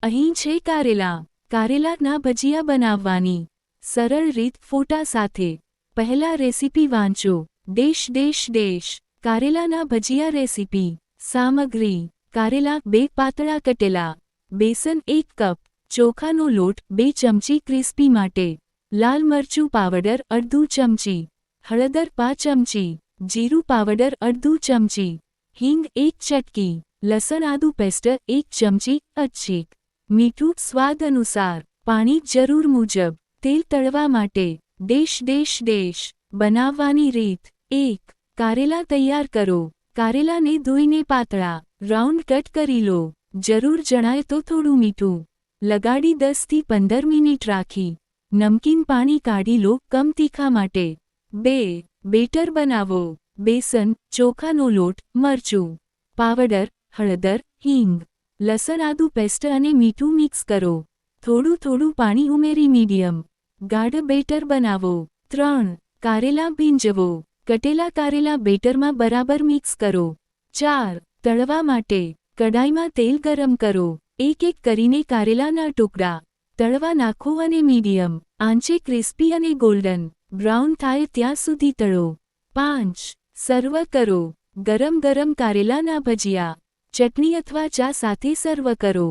અહીં છે કારેલા. કારેલાના ભજીયા બનાવવાની સરળ રીત ફોટા સાથે. પહેલા રેસીપી વાંચો. ડેશ. કારેલાના ભજીયા રેસીપી. સામગ્રી: કારેલા 2 પાતળા કટેલા, બેસન 1 કપ, ચોખાનો લોટ 2 ચમચી ક્રિસ્પી માટે, લાલ મરચું પાવડર અડધું ચમચી, હળદર 5 ચમચી, જીરું પાવડર અડધું ચમચી, હિંગ 1 ચટકી, લસણ આદુ પેસ્ટ 1 ચમચી, અચ્છીક, મીઠું સ્વાદ અનુસાર, પાણી જરૂર મુજબ. તેલ તળવા માટે. ડેશ. બનાવવાની રીત: 1. કારેલા તૈયાર કરો. કારેલાને ધોઈને પાતળા, રાઉન્ડ કટ કરી લો. જરૂર જણાય તો થોડું મીઠું લગાડી 10 થી 15 મિનિટ રાખી નમકીન પાણી કાઢી લો કમ તીખા માટે. 2. બેટર બનાવો. બેસન, ચોખાનો લોટ, મરચું પાવડર, હળદર, હિંગ, લસણ આદુ પેસ્ટ અને મીઠું મિક્સ કરો. થોડું પાણી ઉમેરી મીડિયમ ગાઢ બેટર બનાવો. 3. કારેલા ભીંજવો. કટેલા કારેલા બેટરમાં બરાબર મિક્સ કરો. 4. તળવા માટે. કડાઈમાં તેલ ગરમ કરો. એક કરીને કારેલાના ટુકડા તળવા નાખો અને મીડિયમ આંચે ક્રિસ્પી અને ગોલ્ડન બ્રાઉન થાય ત્યાં સુધી તળો. 5. સર્વ કરો. ગરમ કારેલાના ભજીયા ચટણી અથવા ચા સાથે સર્વ કરો.